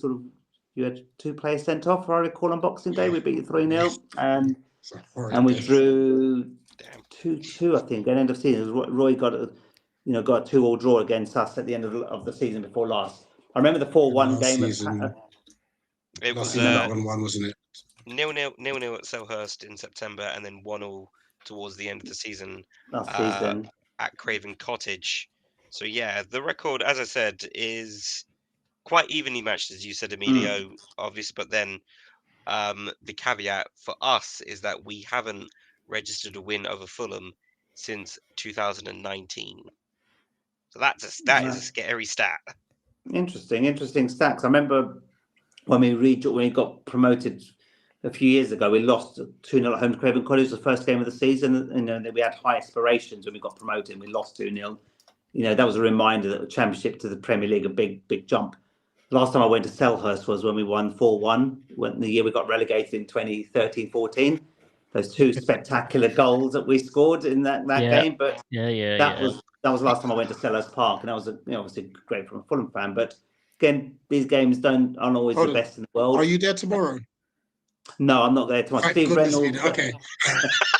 you had 2 players sent off. If I recall, on Boxing Day, we beat you 3-0, and we drew 2-2. I think at the end of the season, Roy got a 2-2 draw against us at the end of the season before last. I remember the 4-1 game. It was 1-1, wasn't it? 0-0 at Selhurst in September, and then 1-1 towards the end of the season last season at Craven Cottage. So yeah, the record, as I said, is quite evenly matched, as you said, Emilio. Obviously, but then the caveat for us is that we haven't registered a win over Fulham since 2019. So that is a scary stat. Interesting stats. I remember when we got promoted a few years ago, we lost 2-0 at home to Craven Cottage, the first game of the season. We had high aspirations when we got promoted and we lost 2-0. That was a reminder that the Championship to the Premier League, a big jump. Last time I went to Selhurst was when we won 4-1, the year we got relegated in 2013-14. Those 2 spectacular goals that we scored in that game. But that was the last time I went to Selhurst Park, and that was obviously great from a Fulham fan. But again, these games aren't always the best in the world. Are you there tomorrow? No, I'm not there tomorrow. Steve Reynolds. Okay.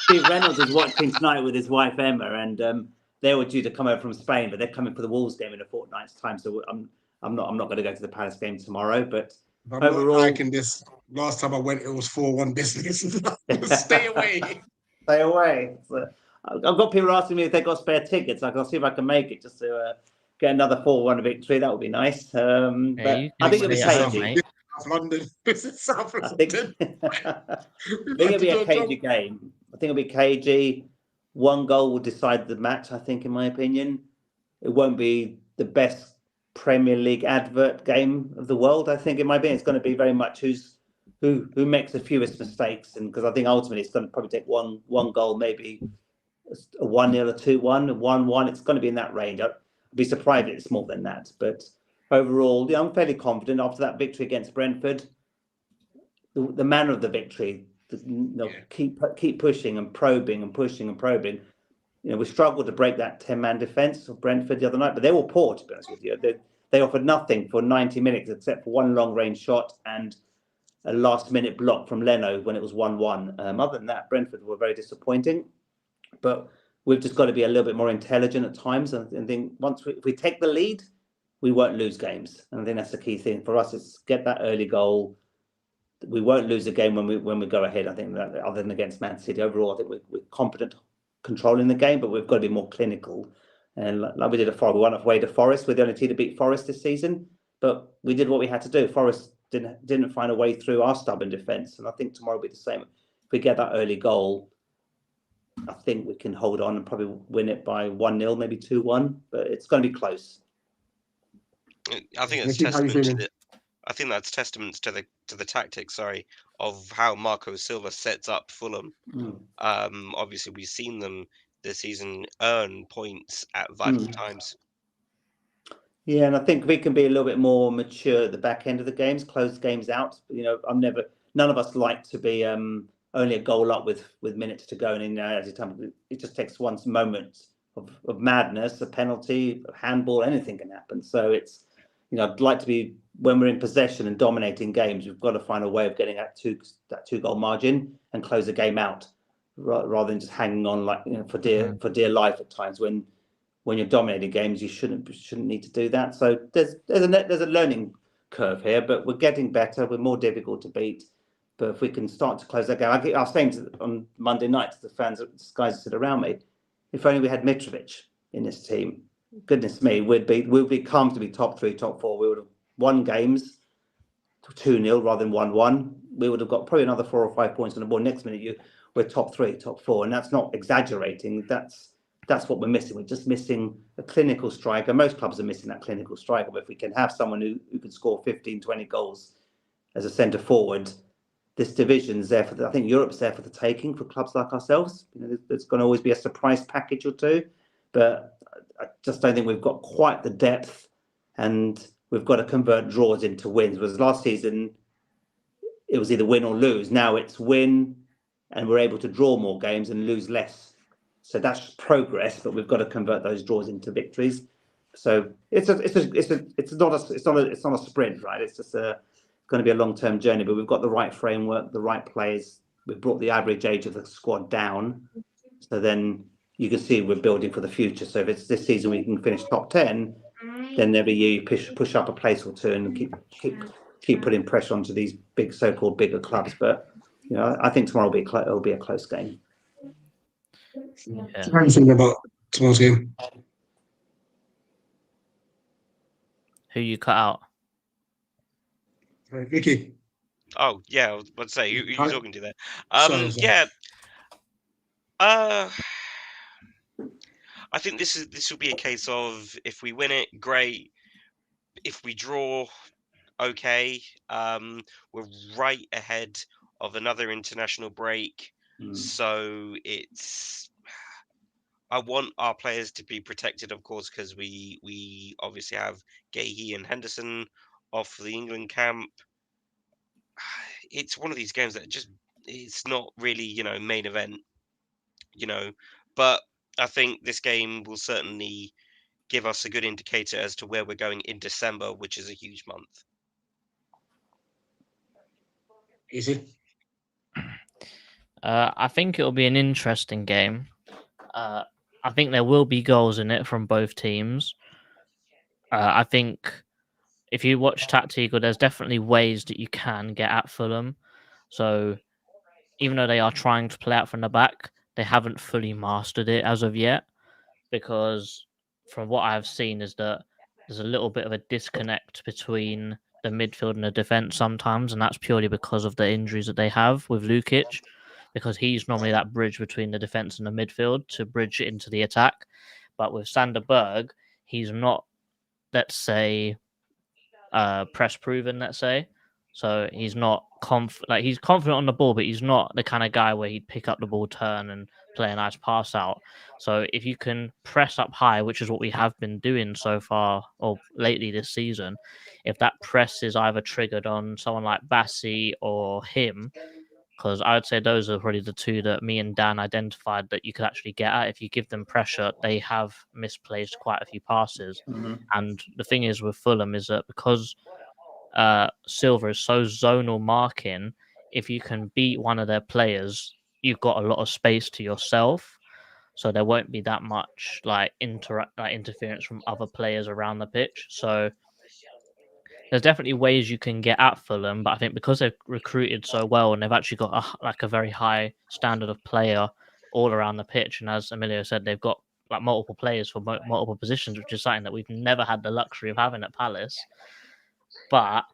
Steve Reynolds is watching tonight with his wife Emma, and they were due to come over from Spain, but they're coming for the Wolves game in a fortnight's time. So I'm not going to go to the Palace game tomorre. But overall, liking this. Last time I went, it was 4-1 business. Stay away. Stay away. So, I've got people asking me if they've got spare tickets. I'll see if I can make it just to get another 4-1 victory. That would be nice. But I think it'll be cagey. London. South London. I think it'll be a cagey game. I think it'll be cagey. 1 goal will decide the match, I think, in my opinion. It won't be the best Premier League advert game of the world, I think, in my opinion. It's going to be very much who makes the fewest mistakes. And because I think ultimately it's going to probably take one goal, maybe a 1-0, a 2-1, a 1-1. It's going to be in that range. I'd be surprised if it's more than that. But overall, I'm fairly confident after that victory against Brentford. The manner of the victory, keep pushing and probing and pushing and probing. We struggled to break that 10-man defence of Brentford the other night, but they were poor, to be honest with you. They offered nothing for 90 minutes except for 1 long-range shot and a last-minute block from Leno when it was 1-1. Other than that, Brentford were very disappointing. But we've just got to be a little bit more intelligent at times. And think if we take the lead, we won't lose games. And I think that's the key thing for us is get that early goal. We won't lose a game when we go ahead. I think that other than against Man City, overall, I think we're competent controlling the game, but we've got to be more clinical. And like we did at Forest, we went away to Forest. We're the only team to beat Forest this season, but we did what we had to do. Forest didn't find a way through our stubborn defence, and I think tomorrow will be the same. If we get that early goal, I think we can hold on and probably win it by 1-0, maybe 2-1, but it's going to be close. I think it's testament that's testament to the tactics, of how Marco Silva sets up Fulham. Obviously, we've seen them this season earn points at vital times. Yeah, and I think we can be a little bit more mature at the back end of the games, close games out. None of us like to be only a goal up with minutes to go, and it just takes one moment of madness, a penalty, a handball, anything can happen. So it's, I'd like to be, when we're in possession and dominating games, we've got to find a way of getting that 2-goal margin and close the game out, rather than just hanging on for dear life at times. When you're dominating games, you shouldn't need to do that. So there's a learning curve here, but we're getting better. We're more difficult to beat. But if we can start to close that game, I was saying on Monday night to the fans, the guys that sit around me, if only we had Mitrovic in this team, goodness me, we'd be comfortably top 3, top 4. We would have won games 2-0 rather than 1-1. We would have got probably another 4 or 5 points on the board. Next minute, we're top 3, top 4, and that's not exaggerating. That's what we're missing. We're just missing a clinical striker. Most clubs are missing that clinical striker. But if we can have someone who can score 15, 20 goals as a centre forward, this division's there I think Europe's there for the taking for clubs like ourselves. There's going to always be a surprise package or two, but I just don't think we've got quite the depth, and we've got to convert draws into wins. Whereas last season, it was either win or lose. Now it's win, and we're able to draw more games and lose less. So that's progress, but we've got to convert those draws into victories. So it's not a sprint, right? It's just going to be a long-term journey, but we've got the right framework, the right players. We've brought the average age of the squad down. So then you can see we're building for the future. So if it's this season we can finish top 10, then every year you push up a place or two and keep putting pressure onto these big so-called bigger clubs. But I think tomorrow will be a close game. Yeah. How are you thinking about tomorrow's game? Who you cut out? Vicky. Oh yeah, I was about to say who you talking to there? Sorry. Yeah. I think this will be a case of if we win it, great. If we draw, okay. We're right ahead of another international break, so I want our players to be protected, of course, because we obviously have Gahey and Henderson off the England camp. It's one of these games that it's not really main event, but I think this game will certainly give us a good indicator as to where we're going in December, which is a huge month. Easy. I think it'll be an interesting game. I think there will be goals in it from both teams. I think if you watch Tactical, there's definitely ways that you can get at Fulham. So even though they are trying to play out from the back, they haven't fully mastered it as of yet. Because from what I've seen is that there's a little bit of a disconnect between the midfield and the defence sometimes, and that's purely because of the injuries that they have with Lukic, because he's normally that bridge between the defence and the midfield to bridge it into the attack. But with Sander Berg, he's not, let's say, press proven, let's say. So he's not he's confident on the ball, but he's not the kind of guy where he'd pick up the ball, turn and play a nice pass out. So if you can press up high, which is what we have been doing so far or lately this season, if that press is either triggered on someone like Bassi or him, because I would say those are probably the two that me and Dan identified that you could actually get at. If you give them pressure, they have misplaced quite a few passes. Mm-hmm. And the thing is with Fulham is that because Silva is so zonal marking, if you can beat one of their players, you've got a lot of space to yourself. So there won't be that much interference from other players around the pitch. So there's definitely ways you can get at Fulham, but I think because they've recruited so well and they've actually got a very high standard of player all around the pitch, and as Emilio said, they've got multiple players for multiple positions, which is something that we've never had the luxury of having at Palace. But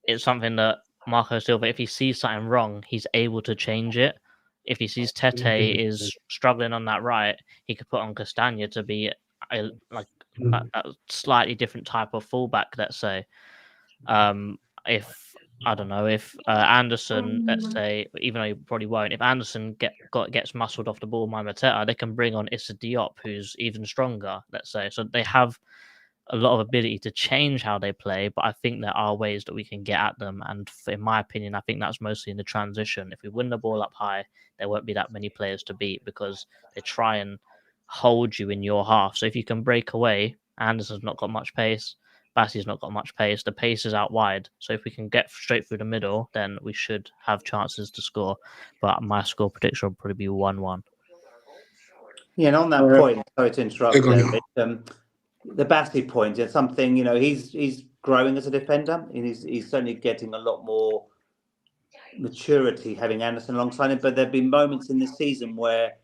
it's something that Marco Silva, if he sees something wrong, he's able to change it. If he sees Tete is struggling on that right, he could put on Castagna to be a slightly different type of fullback, let's say. If Andersen, let's say, even though he probably won't, if Andersen gets muscled off the ball by Mateta, they can bring on Issa Diop, who's even stronger, let's say. So they have a lot of ability to change how they play, but I think there are ways that we can get at them. And in my opinion, I think that's mostly in the transition. If we win the ball up high, there won't be that many players to beat because they try and hold you in your half. So if you can break away, Anderson's not got much pace, Bassi's not got much pace, the pace is out wide. So if we can get straight through the middle, then we should have chances to score. But my score prediction will probably be 1-1. Yeah, and on that point, sorry to interrupt there, the Bassi point is something, he's growing as a defender, and he's certainly getting a lot more maturity having Andersen alongside him. But there have been moments in this season where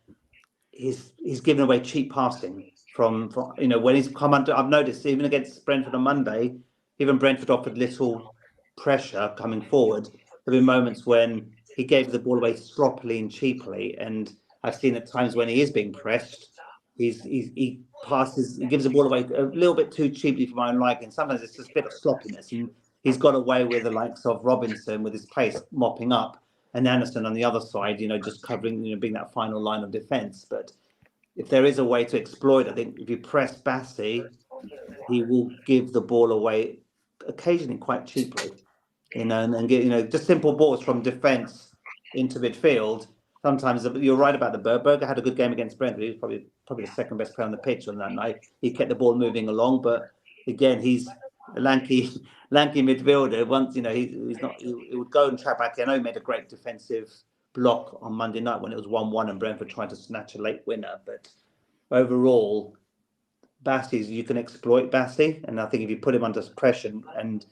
he's given away cheap passing from when he's come under. I've noticed even against Brentford on Monday, even Brentford offered little pressure coming forward. There have been moments when he gave the ball away sloppily and cheaply, and I've seen at times when he is being pressed, he gives the ball away a little bit too cheaply for my own liking. Sometimes it's just a bit of sloppiness, and he's got away with the likes of Robinson with his pace mopping up, and Andersen on the other side, just covering, being that final line of defence. But if there is a way to exploit, I think if you press Bassi, he will give the ball away occasionally quite cheaply, and get, just simple balls from defence into midfield. Sometimes you're right about the Berger had a good game against Brentford. He was probably the second best player on the pitch on that night. He kept the ball moving along, but again, he's a lanky midfielder. Once he's not. He would go and track back. I know he made a great defensive block on Monday night when it was 1-1 and Brentford trying to snatch a late winner. But overall, you can exploit Bassi, and I think if you put him under pressure and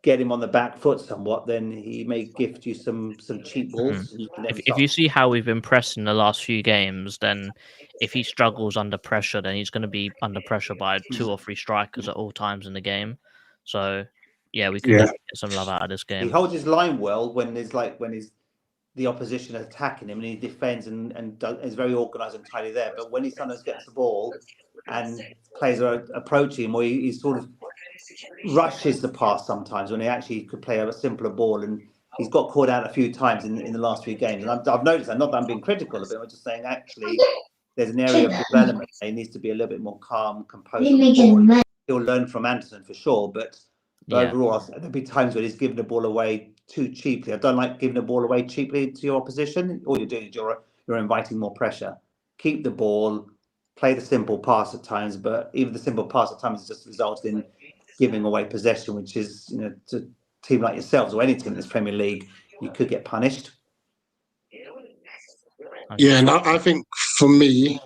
get him on the back foot somewhat, then he may gift you some cheap balls. If you see how we've been pressing the last few games, then if he struggles under pressure, then he's going to be under pressure by 2 or 3 strikers at all times in the game. So yeah, we can definitely get some love out of this game. He holds his line well when the opposition attacking him, and he defends and is very organised and tidy there. But when he sometimes gets the ball and players are approaching him, or he sort of rushes the pass sometimes when he actually could play a simpler ball, and he's got caught out a few times in the last few games. And I've noticed that, not that I'm being critical of it, I'm just saying actually there's an area of development. He needs to be a little bit more calm, composed. He'll learn from Andersen for sure, but overall there'll be times when he's giving the ball away too cheaply. I don't like giving the ball away cheaply to your opposition. All you're doing is you're inviting more pressure. Keep the ball, play the simple pass at times, but even the simple pass at times just results in giving away possession, which is, to a team like yourselves or any team in this Premier League, you could get punished. Yeah, and I think for me,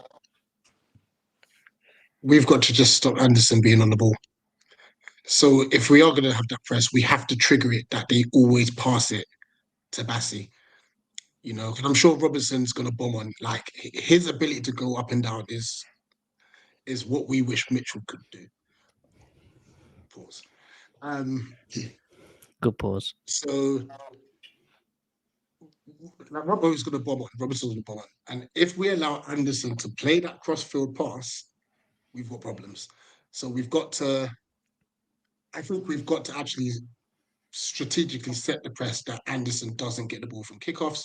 we've got to just stop Andersen being on the ball. So if we are going to have that press, we have to trigger it that they always pass it to Bassi. Because I'm sure Robinson's going to bomb on. Like, his ability to go up and down is what we wish Mitchell could do. Pause. Good pause. So Robinson's going to bomb on. And if we allow Andersen to play that cross-field pass, we've got problems. So I think we've got to actually strategically set the press that Andersen doesn't get the ball from kickoffs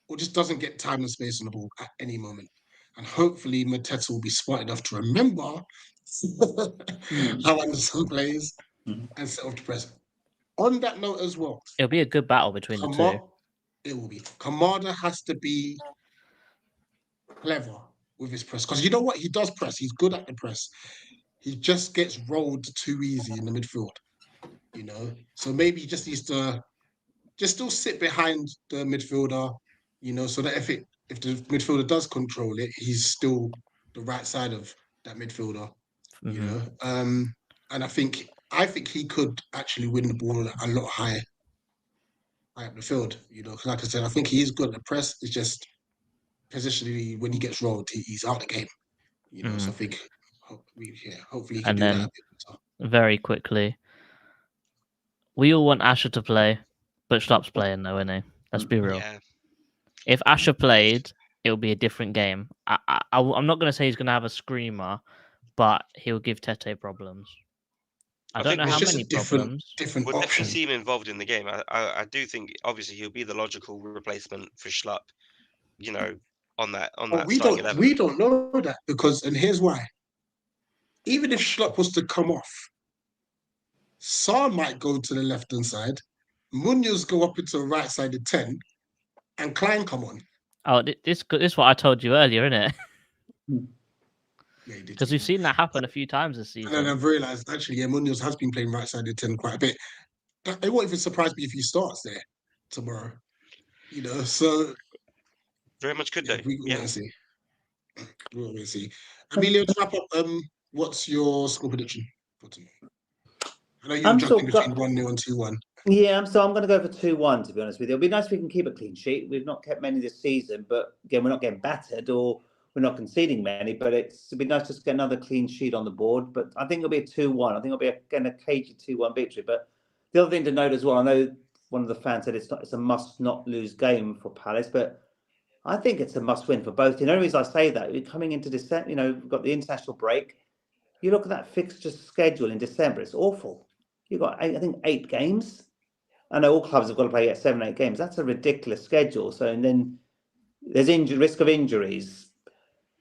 or just doesn't get time and space on the ball at any moment. And hopefully Mateta will be smart enough to remember how Andersen plays and set off the press. On that note as well, It'll be a good battle between the two. It will be. Kamada has to be clever with his press, because you know what? He does press. He's good at the press. He just gets rolled too easy in the midfield, So maybe he just needs to just still sit behind the midfielder, so that if the midfielder does control it, he's still the right side of that midfielder, And I think he could actually win the ball a lot higher up the field, because like I said, I think he is good at the press. It's just positionally when he gets rolled, he's out of the game, So I think hopefully he can do that a bit better. Very quickly, we all want Asher to play, but Schlupp's playing though, isn't he? Let's be real. Yeah. If Asher played, it'll be a different game. I'm not going to say he's going to have a screamer, but he'll give Tete problems. I don't know how many problems. Different we'll option. definitely see him involved in the game. I do think obviously he'll be the logical replacement for Schlupp. On that starting 11. We don't know that, because, and here's why. Even if Schlupp was to come off, Sarr might go to the left-hand side, Munoz go up into the right side of 10, and Klein come on. Oh, this is what I told you earlier, isn't it? Because we've seen that happen a few times this season. And then I've realised, actually, Munoz has been playing right side of 10 quite a bit. It won't even surprise me if he starts there tomorrow. So... Very much could do. We want to see. We want to see. Emilio, to wrap up, what's your score prediction for tomorrow? I know you're jumping between 1-0 and 2-1. Yeah, I'm going to go for 2-1, to be honest with you. It'll be nice if we can keep a clean sheet. We've not kept many this season, but again, we're not getting battered or we're not conceding many, but it'd be nice just to get another clean sheet on the board. But I think it'll be a 2-1. I think it'll be again a cagey 2-1 victory. But the other thing to note as well, I know one of the fans said it's a must-not-lose game for Palace, but I think it's a must-win for both. The only reason I say that, we're coming into December, we've got the international break. You look at that fixture schedule in December, it's awful. you've got, I think, 8 games. I know all clubs have got to play 7, 8 games. That's a ridiculous schedule. So, and then there's risk of injuries.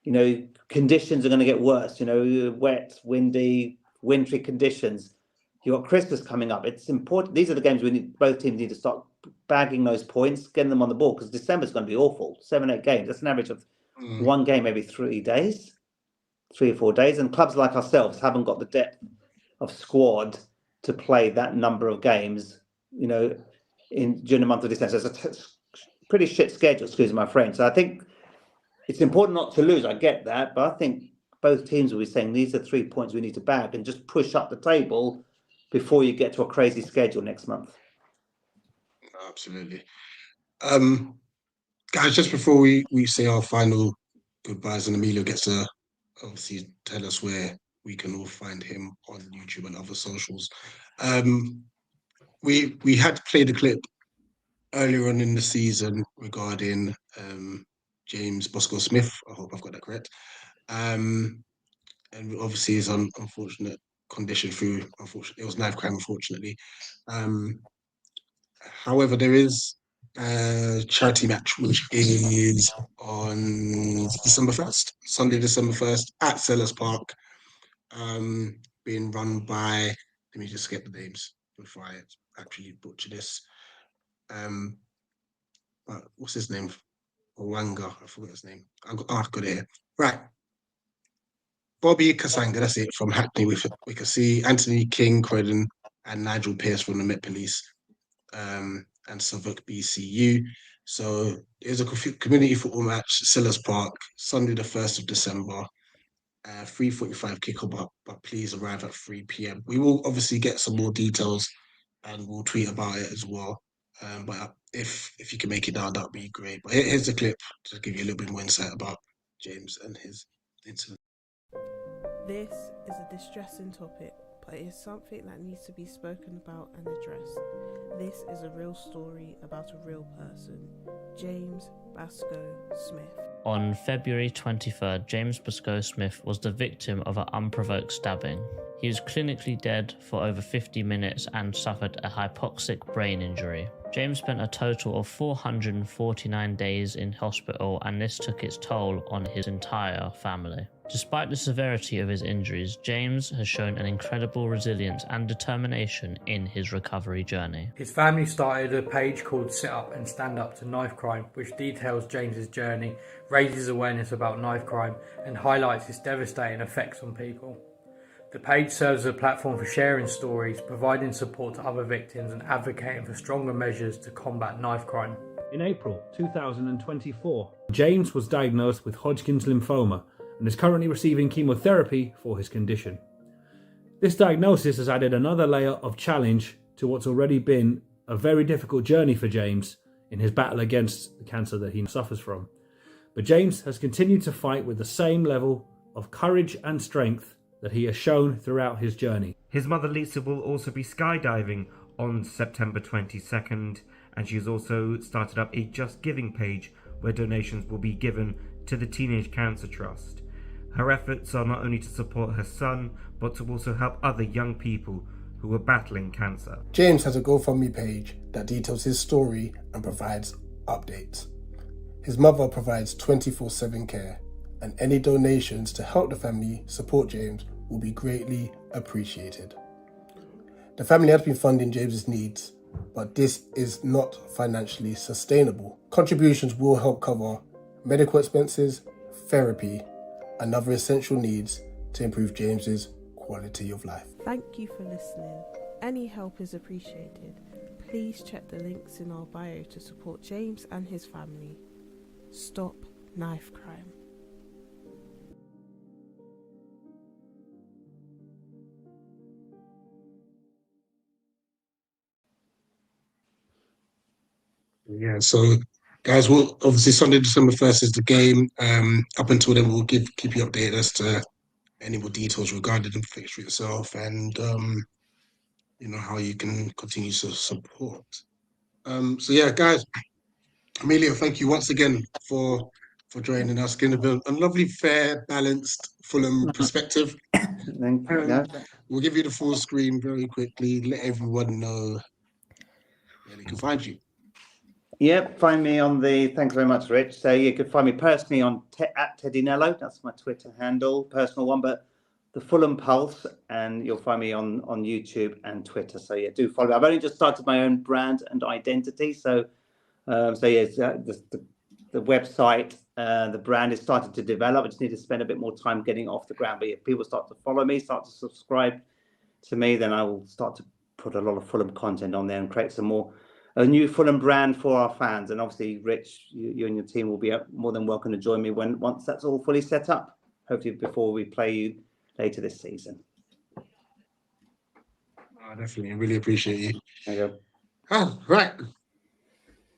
You know, conditions are going to get worse. You know, wet, windy, wintry conditions. You've got Christmas coming up. It's important. These are the games both teams need to start bagging those points, getting them on the ball, because December's going to be awful. 7, 8 games. That's an average of 1 game every 3 days, 3 or 4 days. And clubs like ourselves haven't got the depth of squad to play that number of games, you know, during the month of December. So it's a pretty shit schedule, excuse my French. So I think it's important not to lose. I get that, but I think both teams will be saying these are 3 points we need to bag and just push up the table before you get to a crazy schedule next month. Absolutely. Guys, just before we say our final goodbyes, and Emilio gets to obviously tell us where we can all find him on YouTube and other socials. We had played a clip earlier on in the season regarding James Bosco Smith. I hope I've got that correct. And obviously his unfortunate condition through, unfortunately, it was knife crime, unfortunately. However, there is a charity match which is on December 1st, Sunday, December 1st at Sellers Park, being run by, let me just get the names before I actually butcher this. But what's his name? Owanga, I forgot his name. I've got it here. Right. Bobby Kasanga, that's it, from Hackney. We can see Anthony King, Croydon, and Nigel Pearce from the Met Police, and Southwark BCU. So there's a community football match, Sellers Park, Sunday the 1st of December, 3:45 kickoff, but please arrive at 3 p.m. We will obviously get some more details and we'll tweet about it as well. But if you can make it down, that'd be great. But here's a clip to give you a little bit more insight about James and his incident. This is a distressing topic, but it is something that needs to be spoken about and addressed. This is a real story about a real person, James Bosco Smith. On February 23rd, James Bosco Smith was the victim of an unprovoked stabbing. He was clinically dead for over 50 minutes and suffered a hypoxic brain injury. James spent a total of 449 days in hospital, and this took its toll on his entire family. Despite the severity of his injuries, James has shown an incredible resilience and determination in his recovery journey. His family started a page called Sit Up and Stand Up to Knife Crime, which details James's journey, raises awareness about knife crime, and highlights its devastating effects on people. The page serves as a platform for sharing stories, providing support to other victims, and advocating for stronger measures to combat knife crime. In April 2024, James was diagnosed with Hodgkin's lymphoma and is currently receiving chemotherapy for his condition. This diagnosis has added another layer of challenge to what's already been a very difficult journey for James in his battle against the cancer that he suffers from. But James has continued to fight with the same level of courage and strength that he has shown throughout his journey. His mother Lisa will also be skydiving on September 22nd, and she has also started up a Just Giving page where donations will be given to the Teenage Cancer Trust. Her efforts are not only to support her son, but to also help other young people who are battling cancer. James has a GoFundMe page that details his story and provides updates. His mother provides 24/7 care, and any donations to help the family support James will be greatly appreciated. The family has been funding James's needs, but this is not financially sustainable. Contributions will help cover medical expenses, therapy, and other essential needs to improve James's quality of life. Thank you for listening. Any help is appreciated. Please check the links in our bio to support James and his family. Stop knife crime. Yeah, so guys, we'll obviously Sunday, December 1st is the game. Up until then, we'll keep you updated as to any more details regarding the fixture itself and how you can continue to support. So yeah, guys, Emilio, thank you once again for joining us, giving a lovely, fair, balanced Fulham perspective. Thank you. We'll give you the full screen very quickly. Let everyone know where they can find you. Yep, find me on the. Thanks very much, Rich. So you can find me personally on at Teddy Nello. That's my Twitter handle, personal one. But the Fulham Pulse, and you'll find me on YouTube and Twitter. So yeah, do follow me. I've only just started my own brand and identity. So the website, the brand is starting to develop. I just need to spend a bit more time getting off the ground. But if people start to follow me, start to subscribe to me, then I will start to put a lot of Fulham content on there and create a new Fulham brand for our fans. And obviously, Rich, you and your team will be more than welcome to join me once that's all fully set up. Hopefully, before we play you later this season. Oh, definitely. I really appreciate you. There you go. Oh, right.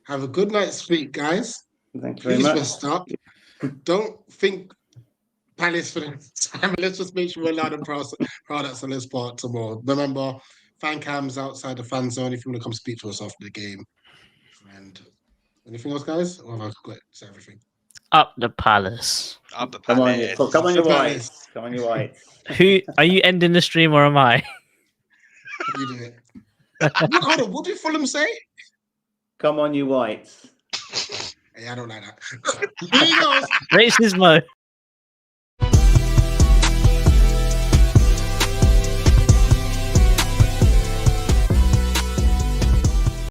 Have a good night's sleep, guys. Thank you very Please much. rest up. Don't think Palace for the time. Let's just make sure we're allowed products on this part tomorrow. Remember, fan cams outside the fan zone if you want to come speak to us after the game. And anything else, guys? Or have I got to everything? Up the Palace. Up the Come on, Palace. come on, your Palace. whites. Come on, your whites. Who are you ending the stream or am I? You do it. Hold on, what did Fulham say? Come on, you whites. Hey, I don't like that. Here he goes. Racismo.